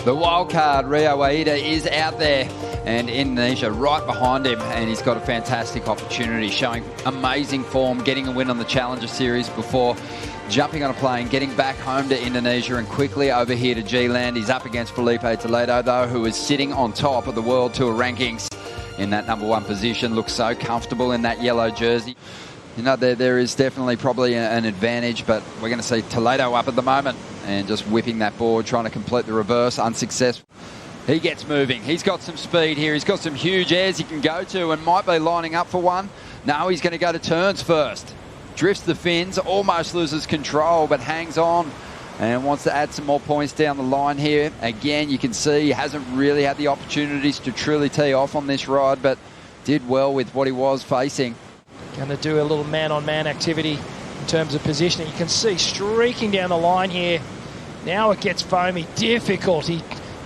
The wild card, Rio Waida, is out there, and Indonesia right behind him, and he's got a fantastic opportunity, showing amazing form, getting a win on the Challenger Series before jumping on a plane, getting back home to Indonesia and quickly over here to G-Land. He's up against Filipe Toledo, though, who is sitting on top of the World Tour rankings in that #1 position. Looks so comfortable in that yellow jersey. You know, there is definitely probably an advantage, but we're going to see Toledo up at the moment and just whipping that board, trying to complete the reverse, unsuccessful. He gets moving. He's got some speed here. He's got some huge airs he can go to and might be lining up for one. No, he's going to go to turns first. Drifts the fins, almost loses control, but hangs on and wants to add some more points down the line here. Again, you can see he hasn't really had the opportunities to truly tee off on this ride, but did well with what he was facing. Going to do a little man-on-man activity in terms of positioning. You can see streaking down the line here. Now it gets foamy. Difficulty.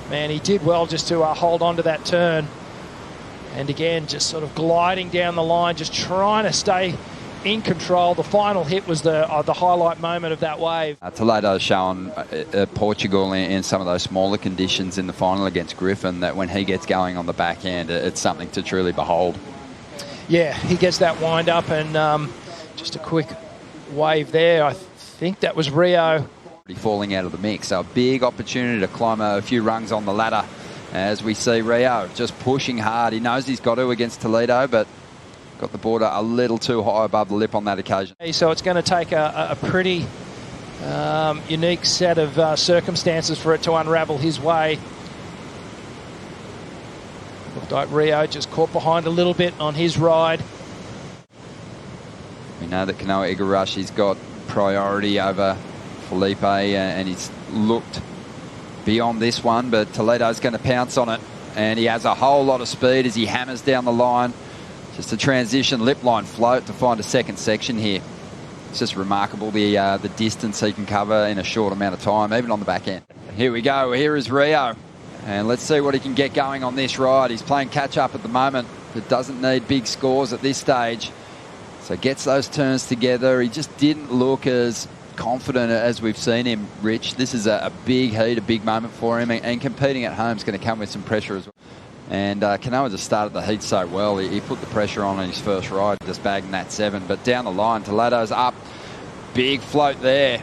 Man, he did well just to hold on to that turn. And again, just sort of gliding down the line, just trying to stay in control. The final hit was the highlight moment of that wave. Toledo's shown Portugal in some of those smaller conditions in the final against Griffin, that when he gets going on the backhand, it's something to truly behold. Yeah, he gets that wind up, and just a quick wave there. I think that was Rio. Falling out of the mix, so a big opportunity to climb a few rungs on the ladder as we see Rio just pushing hard. He knows he's got to against Toledo, but got the border a little too high above the lip on that occasion. So it's going to take a pretty unique set of circumstances for it to unravel his way. Looked like Rio just caught behind a little bit on his ride. We know that Kanoa Igarashi's got priority over Filipe, and he's looked beyond this one, but Toledo's going to pounce on it, and he has a whole lot of speed as he hammers down the line. Just a transition lip line float to find a second section here. It's just remarkable the distance he can cover in a short amount of time, even on the back end. Here we go. Here is Rio. And let's see what he can get going on this ride. He's playing catch-up at the moment, but doesn't need big scores at this stage. So gets those turns together. He just didn't look as confident as we've seen him, Rich. This is a big heat, a big moment for him, and competing at home is going to come with some pressure as well. And Kanoa just started the heat so well. He put the pressure on his first ride, just bagging that 7. But down the line, Toledo's up. Big float there.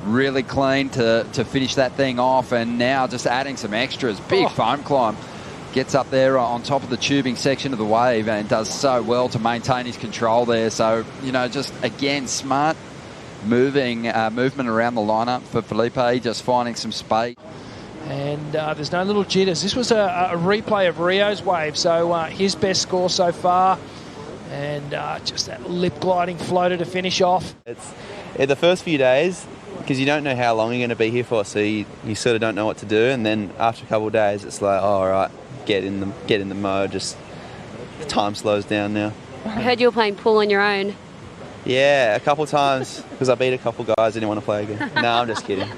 Really clean to finish that thing off, and now just adding some extras. Big foam climb. Gets up there on top of the tubing section of the wave and does so well to maintain his control there. So, you know, just again, smart movement around the lineup for Filipe, just finding some space. And there's no little jitters. This was a replay of Rio's wave, so his best score so far. And just that lip gliding floater to finish off. It's the first few days, because you don't know how long you're going to be here for, so you sort of don't know what to do. And then after a couple of days, it's like, oh, all right, get in the mode. Just the time slows down now. I heard you were playing pool on your own. Yeah, a couple of times, because I beat a couple of guys. Didn't want to play again. No, I'm just kidding.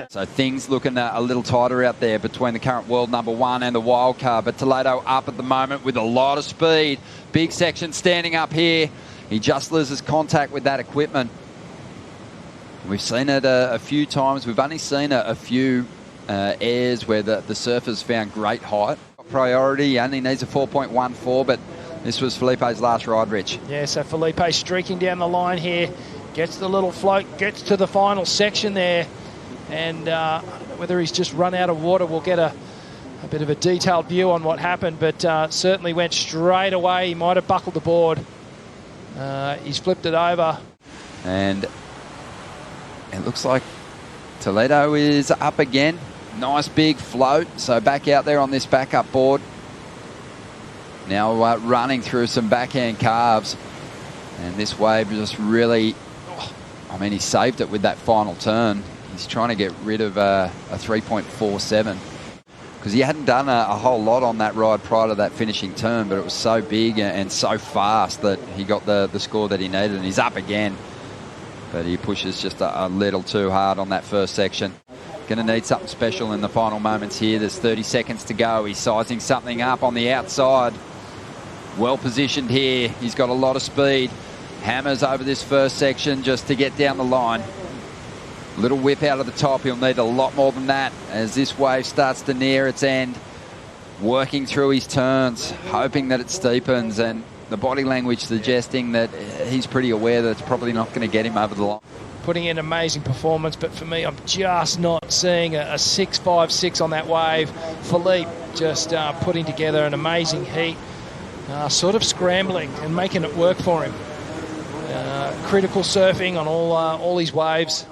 So things looking a little tighter out there between the current world #1 and the wild card. But Toledo up at the moment with a lot of speed. Big section standing up here. He just loses contact with that equipment. We've seen it a few times. We've only seen a few airs where the surfers found great height. Priority, he only needs a 4.14, but this was Filipe's last ride, Rich. Yeah, so Filipe streaking down the line here. Gets the little float, gets to the final section there. And I don't know whether he's just run out of water. We'll get a bit of a detailed view on what happened, but certainly went straight away. He might have buckled the board. He's flipped it over. And it looks like Toledo is up again. Nice big float. So back out there on this backup board. Now running through some backhand carves. And this wave just really, I mean, he saved it with that final turn. He's trying to get rid of a 3.47. Because he hadn't done a whole lot on that ride prior to that finishing turn, but it was so big and so fast that he got the score that he needed, and he's up again. But he pushes just a little too hard on that first section. Going to need something special in the final moments here. There's 30 seconds to go. He's sizing something up on the outside. Well positioned here. He's got a lot of speed. Hammers over this first section just to get down the line. Little whip out of the top. He'll need a lot more than that as this wave starts to near its end. Working through his turns, hoping that it steepens, and the body language suggesting that he's pretty aware that it's probably not going to get him over the line. Putting in amazing performance, but for me, I'm just not seeing a 6.56 on that wave. Filipe just putting together an amazing heat, sort of scrambling and making it work for him. Critical surfing on all his waves,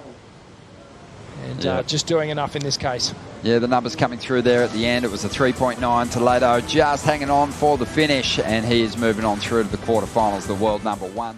and just doing enough in this case. Yeah, the numbers coming through there at the end. It was a 3.9. Toledo just hanging on for the finish, and he is moving on through to the quarterfinals, the world #1.